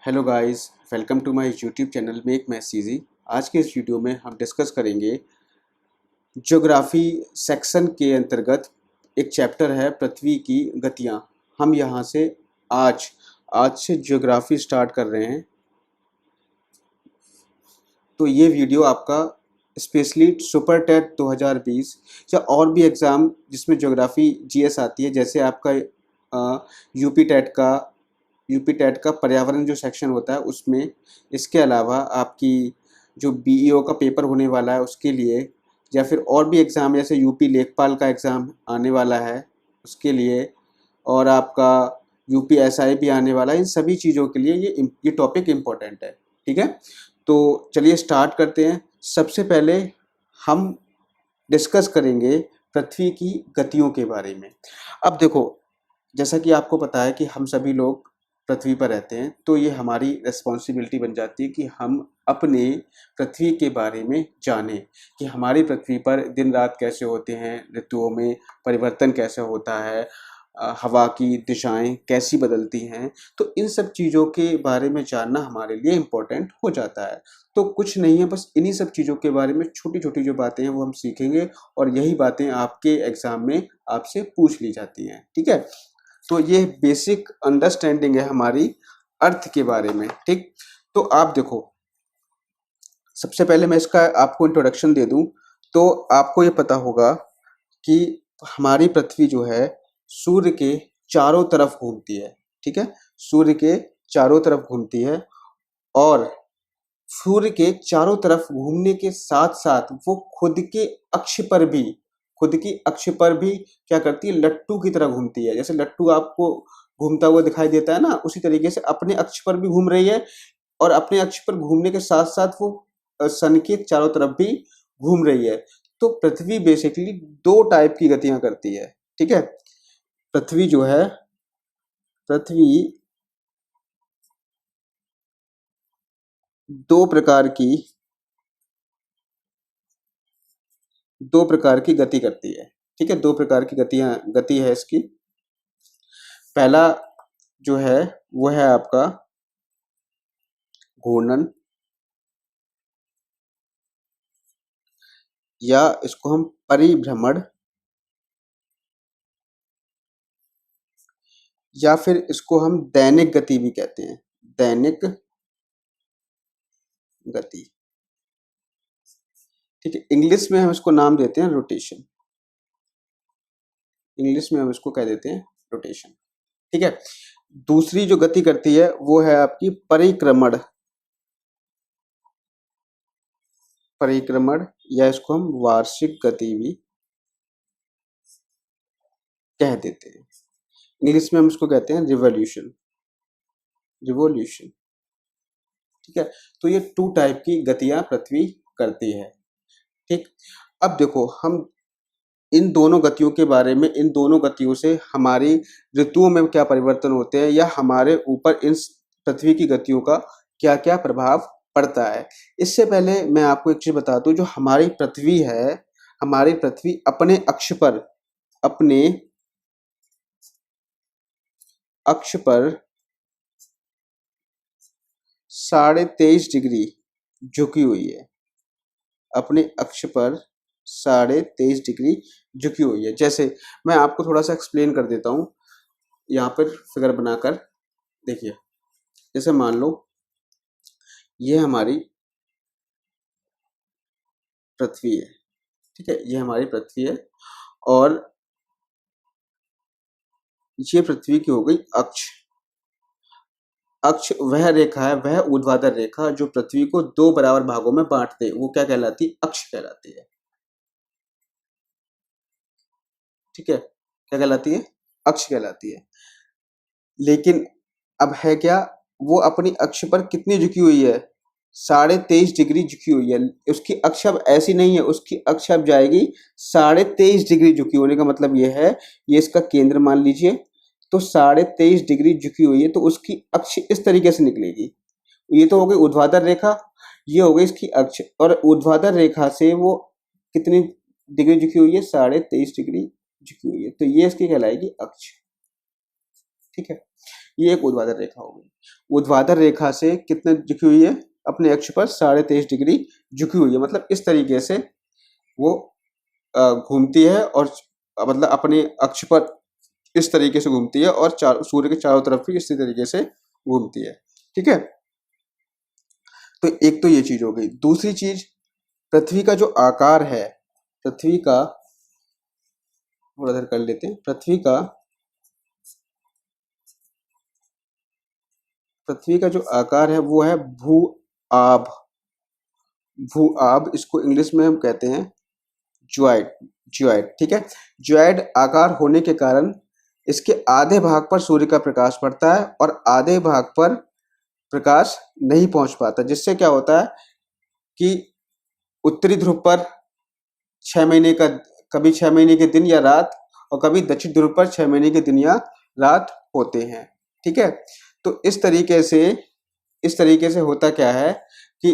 Hello guys, welcome to my YouTube channel make maths easy. आज के इस video में हम डिस्कस करेंगे ज्योग्राफी सेक्शन के अंतर्गत एक चैप्टर है पृथ्वी की गतियां। हम यहाँ से आज आज से ज्योग्राफी स्टार्ट कर रहे हैं। तो ये वीडियो आपका स्पेशली सुपर टेट 2020 या और भी एग्ज़ाम जिसमें ज्योग्राफी जीएस आती है, जैसे आपका यूपी टेट का पर्यावरण जो सेक्शन होता है उसमें, इसके अलावा आपकी जो बीईओ का पेपर होने वाला है उसके लिए, या फिर और भी एग्ज़ाम जैसे यूपी लेखपाल का एग्ज़ाम आने वाला है उसके लिए, और आपका यूपी एसआई भी आने वाला है। इन सभी चीज़ों के लिए ये टॉपिक इम्पोर्टेंट है। ठीक है, तो चलिए स्टार्ट करते हैं। सबसे पहले हम डिस्कस करेंगे पृथ्वी की गतियों के बारे में। अब देखो, जैसा कि आपको पता है कि हम सभी लोग पृथ्वी पर रहते हैं, तो ये हमारी रिस्पॉन्सिबिलिटी बन जाती है कि हम अपने पृथ्वी के बारे में जानें कि हमारी पृथ्वी पर दिन रात कैसे होते हैं, ऋतुओं में परिवर्तन कैसे होता है, हवा की दिशाएं कैसी बदलती हैं। तो इन सब चीज़ों के बारे में जानना हमारे लिए इम्पोर्टेंट हो जाता है। तो कुछ नहीं है, बस इन्हीं सब चीज़ों के बारे में छोटी छोटी जो बातें हैं वो हम सीखेंगे, और यही बातें आपके एग्ज़ाम में आपसे पूछ ली जाती हैं। ठीक है, तो ये बेसिक अंडरस्टैंडिंग है हमारी अर्थ के बारे में। ठीक, तो आप देखो, सबसे पहले मैं इसका आपको इंट्रोडक्शन दे दूं तो आपको ये पता होगा कि हमारी पृथ्वी जो है सूर्य के चारों तरफ घूमती है। ठीक है, सूर्य के चारों तरफ घूमती है, और सूर्य के चारों तरफ घूमने के साथ साथ वो खुद की अक्ष पर भी क्या करती है, लट्टू की तरह घूमती है। जैसे लट्टू आपको घूमता हुआ दिखाई देता है ना, उसी तरीके से अपने अक्ष पर भी घूम रही है, और अपने अक्ष पर घूमने के साथ साथ वो सन के चारों तरफ भी घूम रही है। तो पृथ्वी बेसिकली दो टाइप की गतियां करती है। ठीक है, पृथ्वी जो है, पृथ्वी दो प्रकार की गति करती है। ठीक है, दो प्रकार की गति है इसकी। पहला जो है वो है आपका घूर्णन, या इसको हम परिभ्रमण, या फिर इसको हम दैनिक गति भी कहते हैं। दैनिक गति। ठीक है, इंग्लिश में हम इसको नाम देते हैं रोटेशन। इंग्लिश में हम इसको कह देते हैं रोटेशन। ठीक है, दूसरी जो गति करती है वो है आपकी परिक्रमण। परिक्रमण, या इसको हम वार्षिक गति भी कह देते हैं। इंग्लिश में हम इसको कहते हैं रिवॉल्यूशन। रिवॉल्यूशन। ठीक है, तो ये टू टाइप की गतियां पृथ्वी करती है। ठीक, अब देखो, हम इन दोनों गतियों के बारे में, इन दोनों गतियों से हमारी ऋतुओं में क्या परिवर्तन होते हैं, या हमारे ऊपर इन पृथ्वी की गतियों का क्या क्या प्रभाव पड़ता है। इससे पहले मैं आपको एक चीज बता दूं, जो हमारी पृथ्वी है, हमारी पृथ्वी अपने अक्ष पर 23.5 डिग्री झुकी हुई है। अपने अक्ष पर 23.5 डिग्री झुकी हुई है। जैसे मैं आपको थोड़ा सा एक्सप्लेन कर देता हूँ, यहाँ पर फिगर बनाकर देखिए। जैसे मान लो ये हमारी पृथ्वी है। ठीक है, ये हमारी पृथ्वी है, और ये पृथ्वी की हो गई अक्ष। अक्ष वह रेखा है, वह ऊर्ध्वाधर रेखा जो पृथ्वी को दो बराबर भागों में बांट दे, वो क्या कहलाती है, अक्ष कहलाती है। ठीक है, क्या कहलाती है, अक्ष कहलाती है। लेकिन अब है क्या, वो अपनी अक्ष पर कितनी झुकी हुई है, 23.5 डिग्री झुकी हुई है। उसकी अक्ष अब ऐसी नहीं है, उसकी अक्ष अब जाएगी 23.5 डिग्री झुकी होने का मतलब ये है, ये इसका केंद्र मान लीजिए, तो 23.5 डिग्री झुकी हुई है, तो उसकी अक्ष इस तरीके से निकलेगी। ये तो हो गई ऊर्ध्वाधर रेखा, ये हो गई इसकी अक्ष, और ऊर्ध्वाधर रेखा से वो कितनी डिग्री झुकी हुई है, 23.5 डिग्री झुकी हुई है, तो ये इसकी कहलाएगी अक्ष। ठीक है, ये एक ऊर्ध्वाधर रेखा हो गई। ऊर्ध्वाधर रेखा से कितने झुकी हुई है, अपने अक्ष पर 23.5 डिग्री झुकी हुई है, मतलब इस तरीके से वो घूमती है और मतलब अपने अक्ष पर इस तरीके से घूमती है और सूर्य के चारों तरफ भी इसी तरीके से घूमती है। ठीक है, तो एक तो ये चीज हो गई। दूसरी चीज, पृथ्वी का जो आकार है, पृथ्वी का थोड़ा इधर कर लेते हैं, पृथ्वी का जो आकार है वो है भू आब। भू आब, इसको इंग्लिश में हम कहते हैं ज्वाइड। ज्वाइड, ठीक है। ज्वाइड आकार होने के कारण इसके आधे भाग पर सूर्य का प्रकाश पड़ता है और आधे भाग पर प्रकाश नहीं पहुंच पाता, जिससे क्या होता है कि उत्तरी ध्रुव पर 6 महीने का, कभी 6 महीने के दिन या रात, और कभी दक्षिण ध्रुव पर 6 महीने के दिन या रात होते हैं। ठीक है, तो इस तरीके से होता क्या है कि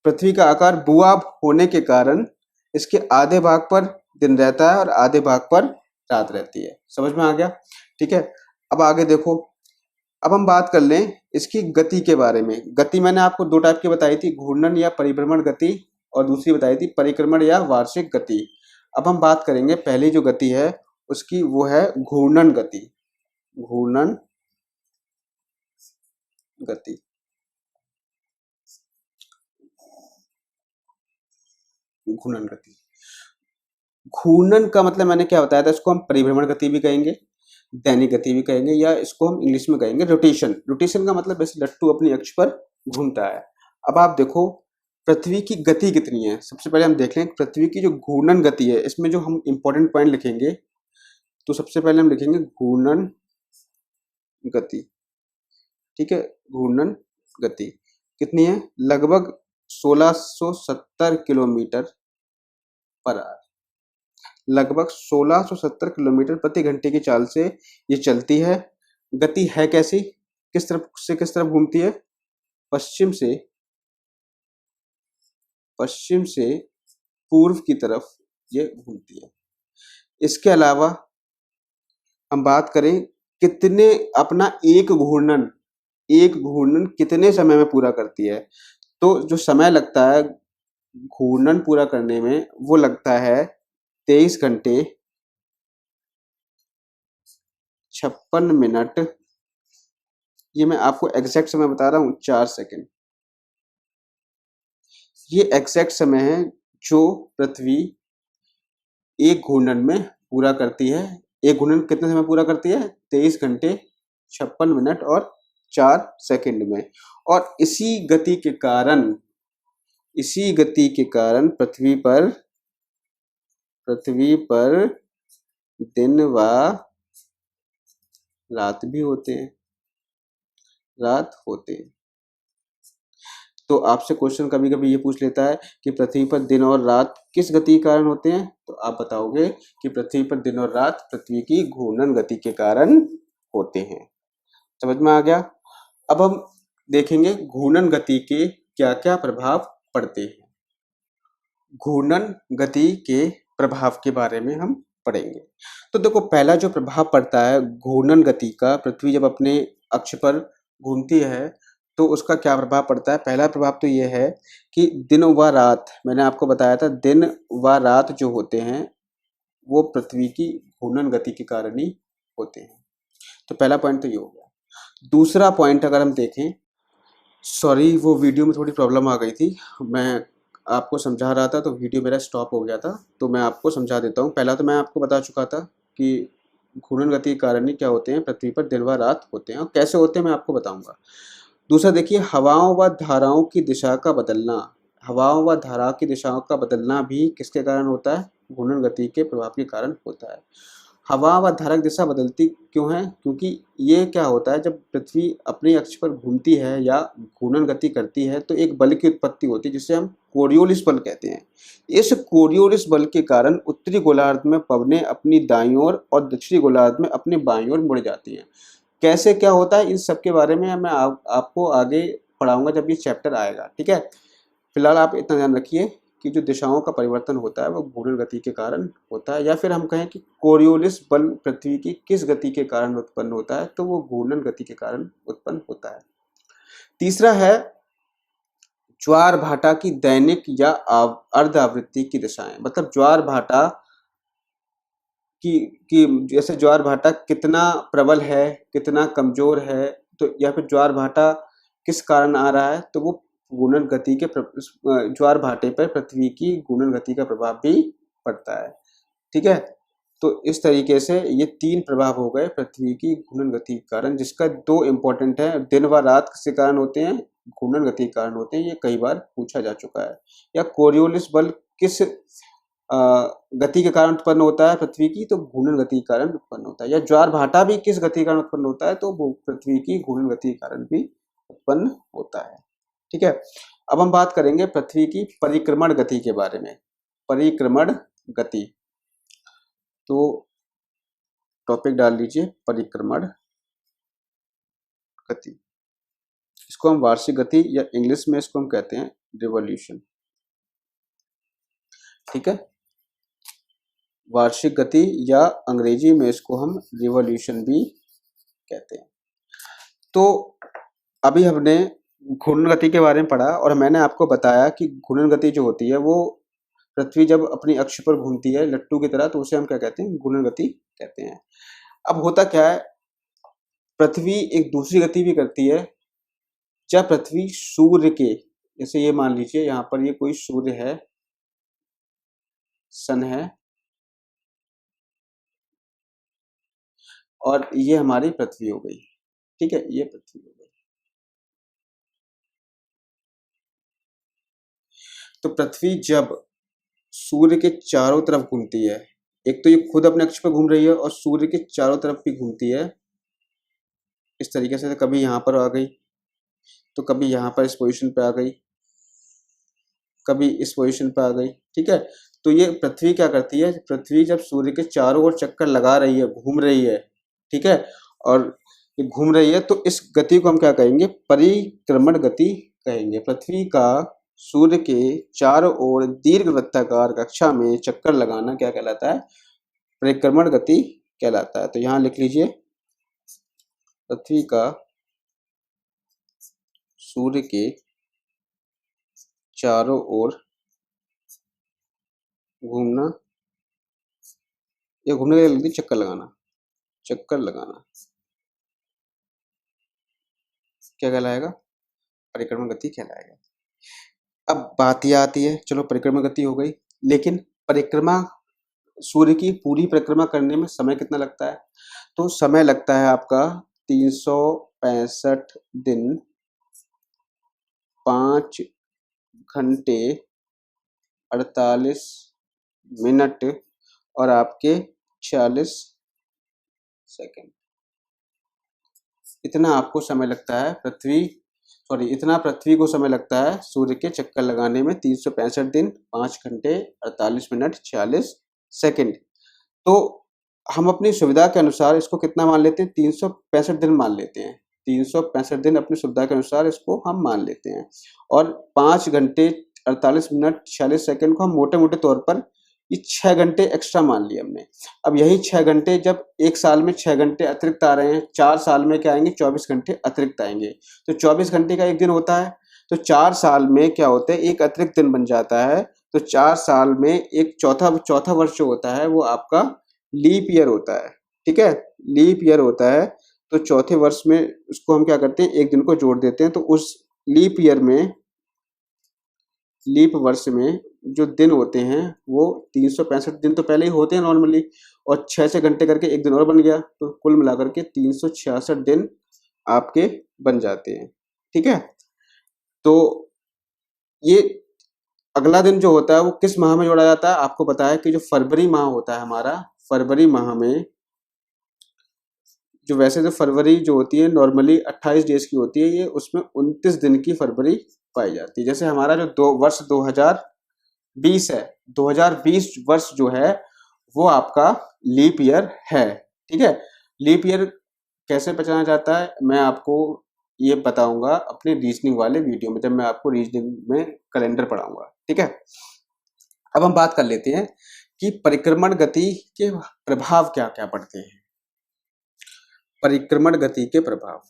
पृथ्वी का आकार भूआब होने के कारण इसके आधे भाग पर दिन रहता है और आधे भाग पर रात रहती है। समझ में आ गया? ठीक है, अब आगे देखो। अब हम बात कर लें इसकी गति के बारे में। गति मैंने आपको दो टाइप की बताई थी, घूर्णन या परिभ्रमण गति, और दूसरी बताई थी परिक्रमण या वार्षिक गति। अब हम बात करेंगे पहली जो गति है उसकी, वो है घूर्णन गति। घूर्णन गति, घूर्णन गति। घूर्णन का मतलब मैंने क्या बताया था, इसको हम परिभ्रमण गति भी कहेंगे, दैनिक गति भी कहेंगे, या इसको हम इंग्लिश में कहेंगे रोटेशन। रोटेशन का मतलब वैसे लट्टू अपनी अक्ष पर घूमता है। अब आप देखो पृथ्वी की गति कितनी है। सबसे पहले हम देख लें पृथ्वी की जो घूर्णन गति है, इसमें जो हम इंपॉर्टेंट पॉइंट लिखेंगे, तो सबसे पहले हम लिखेंगे घूर्णन गति। ठीक है, घूर्णन गति कितनी है, लगभग 1670 किलोमीटर पर आवर। लगभग 1670 किलोमीटर प्रति घंटे की चाल से ये चलती है। गति है कैसी, किस तरफ घूमती है, पश्चिम से पूर्व की तरफ ये घूमती है। इसके अलावा हम बात करें कितने अपना एक घूर्णन कितने समय में पूरा करती है, तो जो समय लगता है घूर्णन पूरा करने में वो लगता है 23 घंटे 56 मिनट। ये मैं आपको एग्जैक्ट समय बता रहा हूँ, 4 सेकंड। ये एग्जैक्ट समय है जो पृथ्वी एक घूर्णन में पूरा करती है। एक घूर्णन कितने समय पूरा करती है, 23 घंटे 56 मिनट और 4 सेकंड में। और इसी गति के पृथ्वी पर दिन व रात भी होते हैं, तो आपसे क्वेश्चन कभी कभी ये पूछ लेता है कि पृथ्वी पर दिन और रात किस गति के कारण होते हैं, तो आप बताओगे कि पृथ्वी पर दिन और रात पृथ्वी की घूर्णन गति के कारण होते हैं। समझ में आ गया? अब हम देखेंगे घूर्णन गति के क्या क्या प्रभाव पड़ते हैं। घूर्णन गति के प्रभाव के बारे में हम पढ़ेंगे। तो देखो पहला जो प्रभाव पड़ता है घूर्णन गति का, पृथ्वी जब अपने अक्ष पर घूमती है तो उसका क्या प्रभाव पड़ता है। पहला प्रभाव तो ये है कि दिन व रात, मैंने आपको बताया था दिन व रात जो होते हैं वो पृथ्वी की घूर्णन गति के कारण ही होते हैं। तो पहला पॉइंट तो ये हो गया। दूसरा पॉइंट अगर हम देखें, सॉरी वो वीडियो में थोड़ी प्रॉब्लम आ गई थी, मैं आपको समझा रहा था तो वीडियो मेरा स्टॉप हो गया था, तो मैं आपको समझा देता हूँ। पहला तो मैं आपको बता चुका था कि घूर्णन गति के कारण ही क्या होते हैं, पृथ्वी पर दिन व रात होते हैं, और कैसे होते हैं मैं आपको बताऊंगा। दूसरा देखिए, हवाओं व धाराओं की दिशा का बदलना। हवाओं व धाराओं की दिशाओं का बदलना भी किसके कारण होता है, घूर्णन गति के प्रभाव के कारण होता है। हवा व धारा की दिशा बदलती क्यों है, क्योंकि ये क्या होता है, जब पृथ्वी अपने अक्ष पर घूमती है या घूर्णन गति करती है तो एक बल की उत्पत्ति होती है जिसे हम कोरियोलिस बल कहते हैं। इस कोरियोलिस बल के कारण उत्तरी गोलार्ध में पवनें अपनी दाईं ओर और दक्षिणी गोलार्ध में अपने बाईं ओर मुड़ जाती हैं। कैसे क्या होता है, इन सब के बारे में मैं आपको आगे पढ़ाऊंगा जब ये चैप्टर आएगा। ठीक है, फिलहाल आप इतना ध्यान रखिए की जो दिशाओं का परिवर्तन होता है वो घूर्णन गति के कारण होता है, या फिर हम कहें कि कोरियोलिस बल पृथ्वी की किस गति के कारण उत्पन्न होता है, तो वो घूर्णन गति के कारण उत्पन्न होता है। तीसरा है ज्वार भाटा की दैनिक या अर्ध आवृत्ति की दिशाएं, मतलब ज्वार भाटा कि जैसे ज्वार भाटा कितना प्रबल है, कितना कमजोर है, तो या फिर ज्वार भाटा किस कारण आ रहा है, तो वो घूर्णन गति के ज्वार भाटे पर पृथ्वी की घूर्णन गति का प्रभाव भी पड़ता है। ठीक है, तो इस तरीके से ये 3 प्रभाव हो गए पृथ्वी की घूर्णन गति के कारण, जिसका 2 इंपॉर्टेंट है, दिन व रात किसके कारण होते हैं, घूर्णन गति के कारण होते हैं, ये कई बार पूछा जा चुका है। या कोरियोलिस बल किस गति के कारण उत्पन्न होता है पृथ्वी की, तो घूर्णन गति के कारण उत्पन्न होता है। या ज्वार भाटा भी किस गति के कारण उत्पन्न होता है, तो वो पृथ्वी की घूर्णन गति के कारण भी उत्पन्न होता है। ठीक है, अब हम बात करेंगे पृथ्वी की परिक्रमण गति के बारे में। परिक्रमण गति, तो टॉपिक डाल लीजिए परिक्रमण गति। इसको हम वार्षिक गति या इंग्लिश में इसको हम कहते हैं रिवॉल्यूशन। ठीक है, वार्षिक गति या अंग्रेजी में इसको हम रिवॉल्यूशन भी कहते हैं। तो अभी हमने घूर्णन गति के बारे में पढ़ा और मैंने आपको बताया कि घूर्णन गति जो होती है वो पृथ्वी जब अपनी अक्ष पर घूमती है लट्टू की तरह, तो उसे हम क्या कहते हैं, घूर्णन गति कहते हैं। अब होता क्या है, पृथ्वी एक दूसरी गति भी करती है। जब पृथ्वी सूर्य के, जैसे ये मान लीजिए यहाँ पर ये कोई सूर्य है, सन है, और ये हमारी पृथ्वी हो गई। ठीक है, ये पृथ्वी हो गई। तो पृथ्वी जब सूर्य के चारों तरफ घूमती है, एक तो ये खुद अपने अक्ष पर घूम रही है और सूर्य के चारों तरफ भी घूमती है इस तरीके से, कभी यहाँ पर आ गई, तो कभी यहाँ पर इस पोजीशन पे आ गई, कभी इस पोजीशन पे आ गई। ठीक है, तो ये पृथ्वी क्या करती है, पृथ्वी जब सूर्य के चारों ओर चक्कर लगा रही है, घूम रही है, ठीक है, और ये घूम रही है, तो इस गति को हम क्या कहेंगे, परिक्रमण गति कहेंगे। पृथ्वी का सूर्य के चारों ओर दीर्घवृत्ताकार कक्षा में चक्कर लगाना क्या कहलाता है, परिक्रमण गति कहलाता है। तो यहां लिख लीजिए, पृथ्वी का सूर्य के चारों ओर घूमना, या घूमने के लिए चक्कर लगाना, चक्कर लगाना क्या कहलाएगा, परिक्रमण गति कहलाएगा। अब बात यह आती है, चलो परिक्रमा गति हो गई, लेकिन परिक्रमा, सूर्य की पूरी परिक्रमा करने में समय कितना लगता है, तो समय लगता है आपका 365 दिन 5 घंटे 48 मिनट और आपके 46 सेकंड। इतना आपको समय लगता है इतना पृथ्वी को समय लगता है सूर्य के चक्कर लगाने में, 365 दिन 5 घंटे 48 मिनट 46 सेकंड। तो हम अपनी सुविधा के अनुसार इसको कितना मान लेते हैं, 365 दिन मान लेते हैं। 365 दिन अपनी सुविधा के अनुसार इसको हम मान लेते हैं, और 5 घंटे 48 मिनट 46 सेकंड को हम मोटे मोटे तौर पर ये 6 घंटे एक्स्ट्रा मान लिए हमने। अब यही 6 घंटे जब एक साल में 6 घंटे अतिरिक्त आ रहे हैं, 4 साल में क्या आएंगे, 24 घंटे अतिरिक्त आएंगे। तो 24 घंटे का एक दिन होता है, तो 4 साल में क्या होता है, एक अतिरिक्त दिन बन जाता है। तो 4 साल में एक चौथा वर्ष जो होता है वो आपका लीप ईयर होता है। ठीक है, लीप ईयर होता है। तो चौथे वर्ष में उसको हम क्या करते हैं, एक दिन को जोड़ देते हैं। तो उस लीप ईयर में, लीप वर्ष में जो दिन होते हैं वो 365 दिन तो पहले ही होते हैं नॉर्मली, और 6 घंटे करके एक दिन और बन गया, तो कुल मिलाकर के 366 दिन आपके बन जाते हैं। ठीक है, तो ये अगला दिन जो होता है वो किस माह में जोड़ा जाता है, आपको पता है कि जो फरवरी माह होता है हमारा, फरवरी माह में जो वैसे तो फरवरी जो होती है नॉर्मली 28 डेज की होती है, ये उसमें 29 दिन की फरवरी पाई जाती है। जैसे हमारा जो वर्ष 2020 है, 2020 वर्ष जो है वो आपका लीप ईयर है। ठीक है, लीप ईयर कैसे पहचाना जाता है मैं आपको ये बताऊंगा अपने रीजनिंग वाले वीडियो में, जब मैं आपको रीजनिंग में कैलेंडर पढ़ाऊंगा। ठीक है, अब हम बात कर लेते हैं कि परिक्रमण गति के प्रभाव क्या क्या पड़ते हैं। परिक्रमण गति के प्रभाव,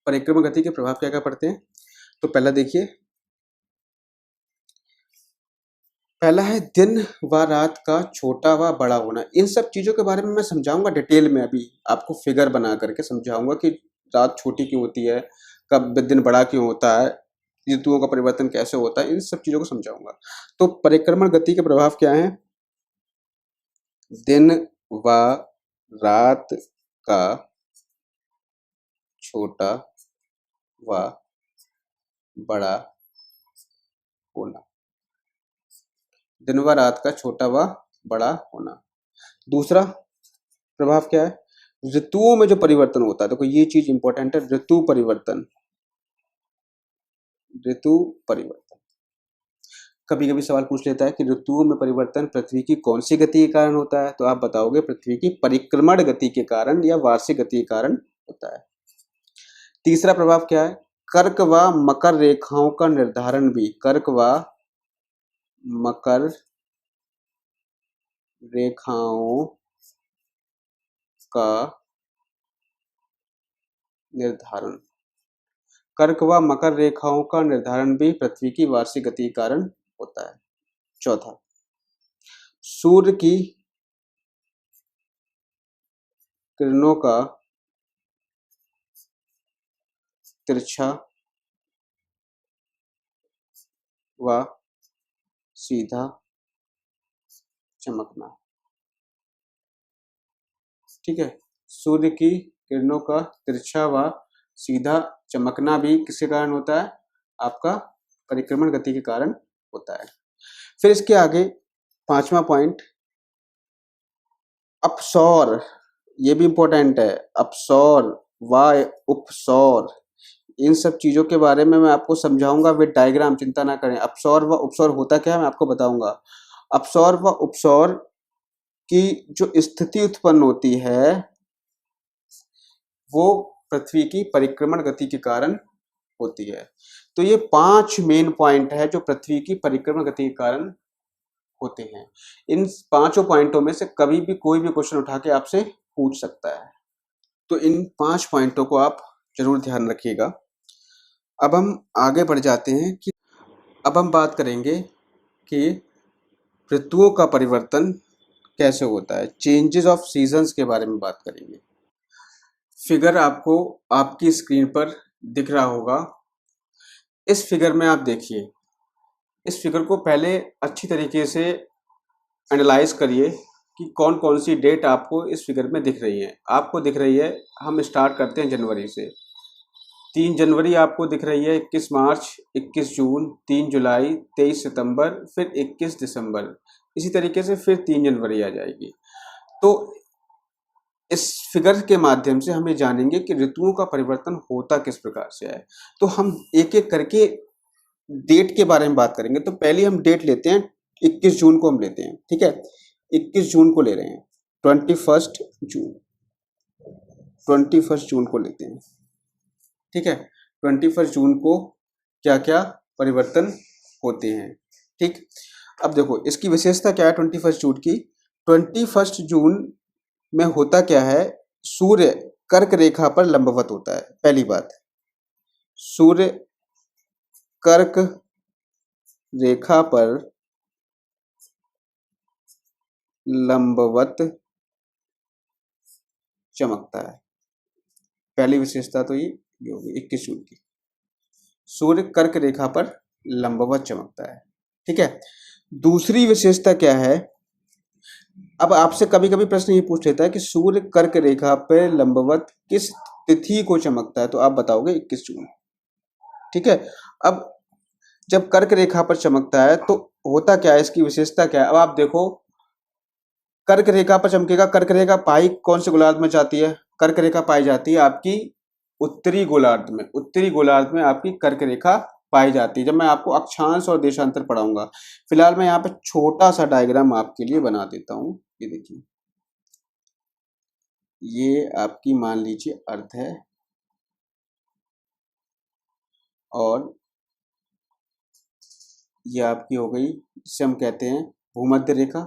परिक्रमण गति के प्रभाव क्या क्या पड़ते हैं। तो पहला देखिए, पहला है दिन व रात का छोटा व बड़ा होना। इन सब चीजों के बारे में मैं समझाऊंगा डिटेल में, अभी आपको फिगर बना करके समझाऊंगा कि रात छोटी क्यों होती है, कब दिन बड़ा क्यों होता है, ऋतुओं का परिवर्तन कैसे होता है, इन सब चीजों को समझाऊंगा। तो परिक्रमण गति के प्रभाव क्या है। दिन व रात का छोटा व बड़ा होना, दिन व रात का छोटा व बड़ा होना। दूसरा प्रभाव क्या है, ऋतुओं में जो परिवर्तन होता है। देखो ये चीज इंपॉर्टेंट है, ऋतु परिवर्तन। ऋतु परिवर्तन कभी कभी सवाल पूछ लेता है कि ऋतुओं में परिवर्तन पृथ्वी की कौन सी गति के कारण होता है, तो आप बताओगे पृथ्वी की परिक्रमण गति के कारण या वार्षिक गति के कारण होता है। तीसरा प्रभाव क्या है, कर्क व मकर रेखाओं का निर्धारण भी, कर्क व मकर रेखाओं का निर्धारण, कर्क व मकर रेखाओं का निर्धारण भी पृथ्वी की वार्षिक गति के कारण होता है। चौथा, सूर्य की किरणों का तिरछा व सीधा चमकना। ठीक है, सूर्य की किरणों का तिरछा व सीधा चमकना भी किसके कारण होता है, आपका परिक्रमण गति के कारण होता है। फिर इसके आगे पांचवा पॉइंट, अपसौर, ये भी इंपॉर्टेंट है। अपसौर व उपसौर, इन सब चीजों के बारे में मैं आपको समझाऊंगा विद डायग्राम, चिंता ना करें। अपसौर व उपसौर होता क्या है मैं आपको बताऊंगा। अपसौर व उपसौर की जो स्थिति उत्पन्न होती है वो पृथ्वी की परिक्रमण गति के कारण होती है। तो ये 5 मेन पॉइंट है जो पृथ्वी की परिक्रमण गति के कारण होते हैं। इन पांचों पॉइंटों में से कभी भी कोई भी क्वेश्चन उठा के आपसे पूछ सकता है, तो इन 5 पॉइंटों को आप जरूर ध्यान रखिएगा। अब हम आगे बढ़ जाते हैं कि अब हम बात करेंगे कि ऋतुओं का परिवर्तन कैसे होता है, चेंजेस ऑफ सीजन्स के बारे में बात करेंगे। फिगर आपको आपकी स्क्रीन पर दिख रहा होगा। इस फिगर में आप देखिए, इस फिगर को पहले अच्छी तरीके से एनालाइज करिए कि कौन कौन सी डेट आपको इस फिगर में दिख रही है। आपको दिख रही है, हम स्टार्ट करते हैं जनवरी से, 3 जनवरी आपको दिख रही है, 21 मार्च, 21 जून, 3 जुलाई, 23 सितंबर, फिर 21 दिसंबर। इसी तरीके से फिर 3 जनवरी आ जाएगी। तो इस फिगर के माध्यम से हम ये जानेंगे कि ऋतुओं का परिवर्तन होता किस प्रकार से है। तो हम एक एक करके डेट के बारे में बात करेंगे। तो पहले हम डेट लेते हैं, 21 जून को हम लेते हैं। ठीक है, 21 जून को ले रहे हैं, 21 जून, 21 जून को लेते हैं। ठीक है, 21 जून को क्या क्या परिवर्तन होते हैं। ठीक, अब देखो इसकी विशेषता क्या है 21 जून की। 21 जून में होता क्या है, सूर्य कर्क रेखा पर लंबवत होता है। पहली बात, सूर्य कर्क रेखा पर लंबवत चमकता है। पहली विशेषता तो ये होगी 21 जून की, सूर्य कर्क रेखा पर लंबवत चमकता है। ठीक है, दूसरी विशेषता क्या है, अब आपसे कभी कभी प्रश्न ये पूछ लेता है कि सूर्य कर्क रेखा पर लंबवत किस तिथि को चमकता है, तो आप बताओगे 21 जून। ठीक है, अब जब कर्क रेखा पर चमकता है तो होता क्या है, इसकी विशेषता क्या है। अब आप देखो, कर्क रेखा पर चमकेगा। कर्क रेखा पाई कौन से गोलार्ध में जाती है, कर्क रेखा पाई जाती है आपकी उत्तरी गोलार्ध में। उत्तरी गोलार्ध में आपकी कर्क रेखा पाई जाती है। जब मैं आपको अक्षांश और देशांतर पढ़ाऊंगा, फिलहाल मैं यहाँ पे छोटा सा डायग्राम आपके लिए बना देता हूँ। ये देखिए, ये आपकी मान लीजिए अर्थ है, और ये आपकी हो गई, जिसे हम कहते हैं भूमध्य रेखा।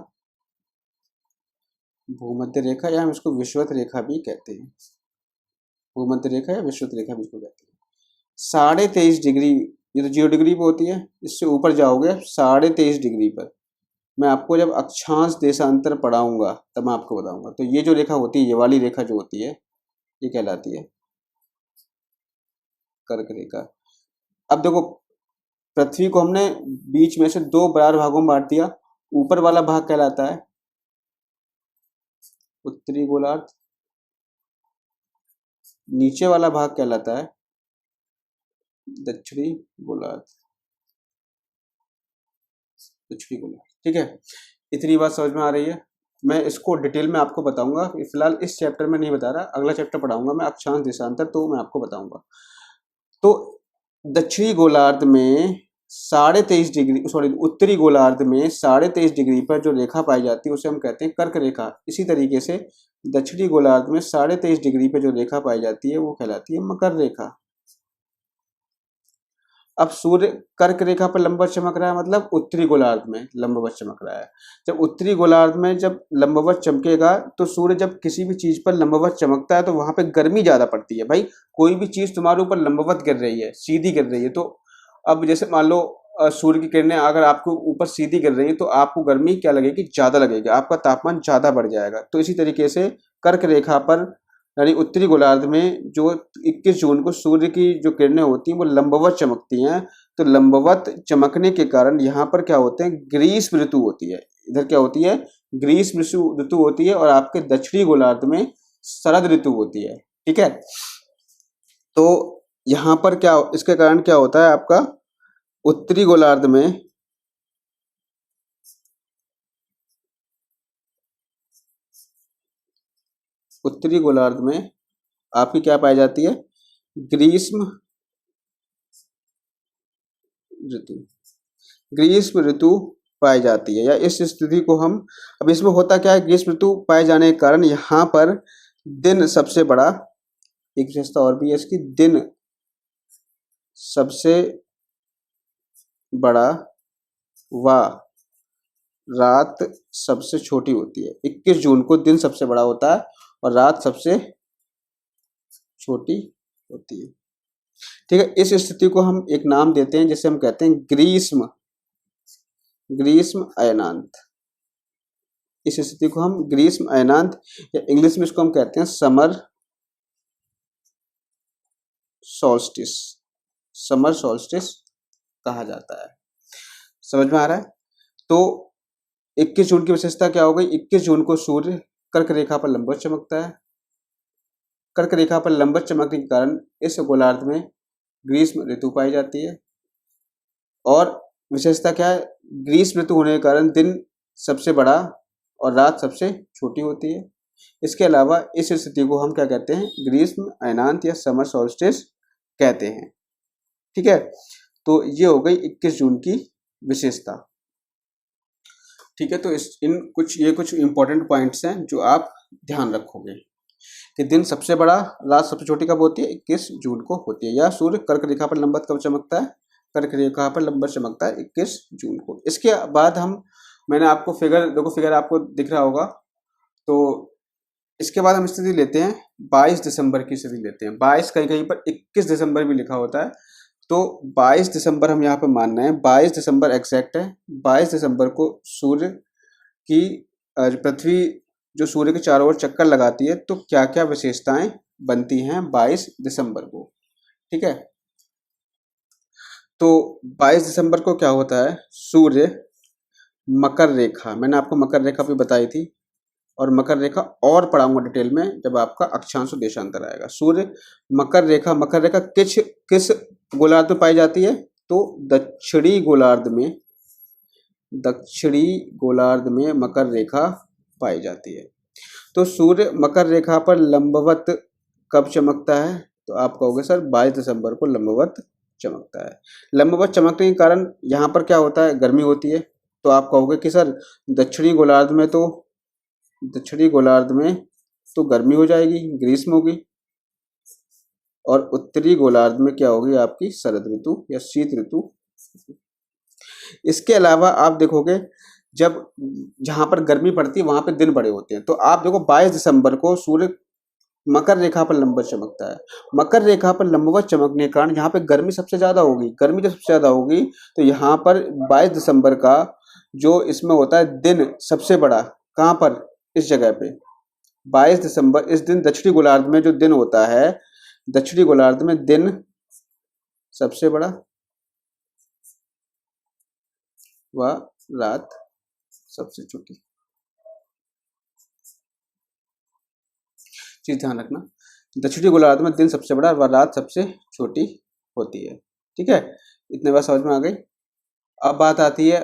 भूमध्य रेखा, या हम इसको विषुवत रेखा भी कहते हैं। भूमध्य रेखा या विषुवत रेखा भी इसको कहते हैं। 23.5 डिग्री, ये तो 0 डिग्री पे होती है, इससे ऊपर जाओगे 23.5 डिग्री पर। मैं आपको जब अक्षांश देशांतर पढ़ाऊंगा तब मैं आपको बताऊंगा। तो ये जो रेखा होती है, ये वाली रेखा जो होती है, ये कहलाती है कर्क रेखा। अब देखो, पृथ्वी को हमने बीच में से 2 बराबर भागों में बांट दिया। ऊपर वाला भाग कहलाता है उत्तरी गोलार्ध, नीचे वाला भाग कहलाता है दक्षिणी गोलार्ध। दक्षिणी गोलार्ध, ठीक है। इतनी बात समझ में आ रही है। मैं इसको डिटेल में आपको बताऊंगा, फिलहाल इस चैप्टर में नहीं बता रहा, अगला चैप्टर पढ़ाऊंगा मैं अक्षांश देशांतर, तो मैं आपको बताऊंगा। तो दक्षिणी गोलार्ध में 23.5 डिग्री, सॉरी उत्तरी गोलार्ध में 23.5 डिग्री पर जो रेखा पाई जाती है उसे हम कहते हैं कर्क रेखा। इसी तरीके से दक्षिणी गोलार्ध में 23.5 डिग्री पर जो रेखा पाई जाती है वो कहलाती है मकर रेखा। अब सूर्य कर्क रेखा पर लंबवत चमक रहा है, मतलब उत्तरी गोलार्ध में लंबवत चमक रहा है। जब उत्तरी गोलार्ध में जब लंबवत चमकेगा तो सूर्य जब किसी भी चीज पर लंबवत चमकता है तो वहां पे गर्मी ज्यादा पड़ती है। भाई कोई भी चीज तुम्हारे ऊपर लंबवत गिर रही है, सीधी गिर रही है, तो अब जैसे मान लो सूर्य की किरणें अगर आपको ऊपर सीधी गिर रही है तो आपको गर्मी क्या लगेगी, ज्यादा लगेगी, आपका तापमान ज्यादा बढ़ जाएगा। तो इसी तरीके से कर्क रेखा पर यानी उत्तरी गोलार्ध में जो 21 जून को सूर्य की जो किरणें होती हैं वो लंबवत चमकती हैं। तो लंबवत चमकने के कारण यहाँ पर क्या होते हैं, ग्रीष्म ऋतु होती है। इधर क्या होती है, ग्रीष्म ऋतु होती है, और आपके दक्षिणी गोलार्ध में शरद ऋतु होती है, ठीक है। तो यहाँ पर क्या, इसके कारण क्या होता है, आपका उत्तरी गोलार्ध में आपकी क्या पाई जाती है, ग्रीष्म ऋतु। ग्रीष्म ऋतु पाई जाती है, या इस स्थिति को हम, अब इसमें होता क्या है, ग्रीष्म ऋतु पाए जाने के कारण यहाँ पर दिन सबसे बड़ा, एक विशेषता और भी है इसकी, दिन सबसे बड़ा व रात सबसे छोटी होती है। 21 जून को दिन सबसे बड़ा होता है और रात सबसे छोटी होती है, ठीक है। इस स्थिति को हम एक नाम देते हैं जिसे हम कहते हैं ग्रीष्म अयनांत। इस स्थिति को हम ग्रीष्म अयनांत, या इंग्लिश में इसको हम कहते हैं समर सॉल्स्टिस कहा जाता है। समझ में आ रहा है। तो 21 जून की विशेषता क्या हो गई, 21 जून को सूर्य कर्क रेखा पर लंबवत चमकता है। कर्क रेखा पर लंबवत चमकने के कारण इस गोलार्ध में ग्रीष्म ऋतु पाई जाती है। और विशेषता क्या है, ग्रीष्म ऋतु होने के कारण दिन सबसे बड़ा और रात सबसे छोटी होती है। इसके अलावा इस स्थिति को हम क्या कहते हैं, ग्रीष्म अयनांत या समर सॉल्स्टिस कहते हैं, ठीक है। तो ये हो गई 21 जून की विशेषता, ठीक है। तो ये कुछ इंपॉर्टेंट पॉइंट्स हैं जो आप ध्यान रखोगे कि दिन सबसे बड़ा, रात सबसे छोटी कब होती है, 21 जून को होती है। या सूर्य कर्क रेखा पर लंबवत कब चमकता है, कर्क रेखा पर लंबवत चमकता है 21 जून को। इसके बाद मैंने आपको फिगर आपको दिख रहा होगा। तो इसके बाद हम स्थिति लेते हैं 22 दिसंबर की स्थिति लेते हैं। 22 कहीं पर 21 दिसंबर भी लिखा होता है, तो 22 दिसंबर हम यहाँ पे मान रहे हैं, 22 दिसंबर एग्जैक्ट है। 22 दिसंबर को सूर्य की पृथ्वी जो सूर्य के चारों ओर चक्कर लगाती है, तो क्या क्या विशेषताएं बनती हैं 22 दिसंबर को, ठीक है। तो 22 दिसंबर को क्या होता है, सूर्य मकर रेखा, मैंने आपको मकर रेखा भी बताई थी, और मकर रेखा और पढ़ाऊंगा डिटेल में जब आपका अक्षांश और देशांतर आएगा। सूर्य मकर रेखा किस गोलार्ध में पाई जाती है, तो दक्षिणी गोलार्ध में मकर रेखा पाई जाती है। तो सूर्य मकर रेखा पर लंबवत कब चमकता है, तो आप कहोगे सर 22 दिसंबर को लंबवत चमकता है। लंबवत चमकने के कारण यहाँ पर क्या होता है, गर्मी होती है। तो आप कहोगे कि सर दक्षिणी गोलार्ध में तो गर्मी हो जाएगी, ग्रीष्म होगी, और उत्तरी गोलार्ध में क्या होगी आपकी शरद ऋतु या शीत ऋतु। इसके अलावा आप देखोगे जब जहां पर गर्मी पड़ती है वहां पे दिन बड़े होते हैं। तो आप देखो 22 दिसंबर को सूर्य मकर रेखा पर लंबवत चमकता है। मकर रेखा पर लंबवत चमकने के कारण यहाँ पे गर्मी सबसे ज्यादा होगी। गर्मी जब सबसे ज्यादा होगी तो यहाँ पर 22 दिसंबर का जो इसमें होता है दिन सबसे बड़ा, कहाँ पर, इस जगह पे 22 दिसंबर, इस दिन दक्षिणी गोलार्ध में जो दिन होता है, दक्षिणी गोलार्ध में दिन सबसे बड़ा व रात सबसे छोटी। चीज ध्यान रखना, दक्षिणी गोलार्ध में दिन सबसे बड़ा व रात सबसे छोटी होती है। ठीक है, इतने बात समझ में आ गई। अब बात आती है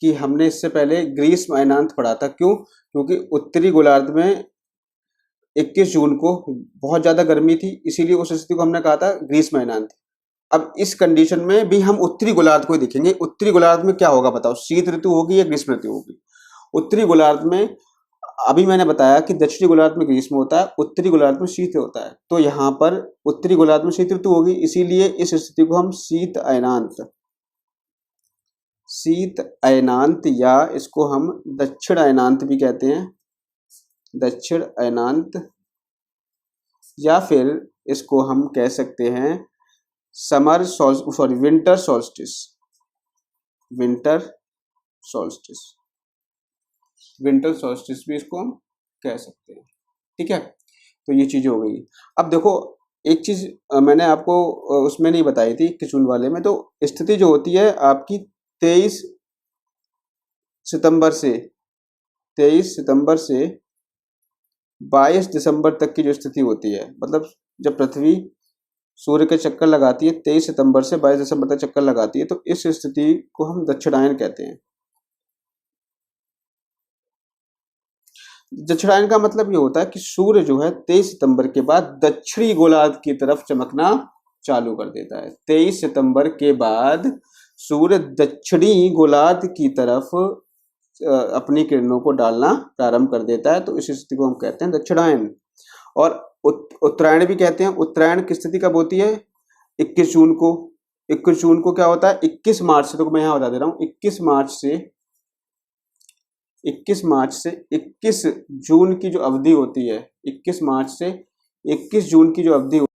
कि हमने इससे पहले ग्रीष्म अयनांत पढ़ा था। क्यों? क्योंकि उत्तरी गोलार्ध में 21 जून को बहुत ज्यादा गर्मी थी, इसीलिए उस स्थिति को हमने कहा था ग्रीष्म अयनांत। अब इस कंडीशन में भी हम उत्तरी गोलार्ध को ही देखेंगे। उत्तरी गोलार्ध में क्या होगा बताओ, शीत ऋतु होगी या ग्रीष्म ऋतु होगी? उत्तरी गोलार्ध में अभी मैंने बताया कि दक्षिणी गोलार्ध में ग्रीष्म होता है, उत्तरी गोलार्ध में शीत होता है। तो यहाँ पर उत्तरी गोलार्ध में शीत ऋतु होगी, इसीलिए इस स्थिति को हम शीत अयनांत या इसको हम दक्षिण अयनांत भी कहते हैं, दक्षिण अयनांत, या फिर इसको हम कह सकते हैं winter solstice, winter solstice, winter solstice भी इसको हम कह सकते हैं। ठीक है, तो ये चीज हो गई। अब देखो एक चीज मैंने आपको उसमें नहीं बताई थी किचुन वाले में, तो स्थिति जो होती है आपकी 23 सितंबर से 22 दिसंबर तक की जो स्थिति होती है, मतलब जब पृथ्वी सूर्य के चक्कर लगाती है 23 सितंबर से 22 दिसंबर तक चक्कर लगाती है, तो इस स्थिति को हम दक्षिणायन कहते हैं। दक्षिणायन का मतलब ये होता है कि सूर्य जो है 23 सितंबर के बाद दक्षिणी गोलार्ध की तरफ चमकना चालू कर देता है। 23 सितंबर के बाद सूर्य दक्षिणी गोलार्ध की तरफ अपनी किरणों को डालना प्रारंभ कर देता है, तो इस स्थिति को हम कहते हैं दक्षिणायन। और उत्तरायण भी कहते हैं। उत्तरायण की स्थिति कब होती है? 21 जून को। 21 जून को क्या होता है? 21 मार्च से, तो मैं यहाँ बता दे रहा हूँ, 21 मार्च से 21 जून की जो अवधि होती है, 21 मार्च से 21 जून की जो अवधि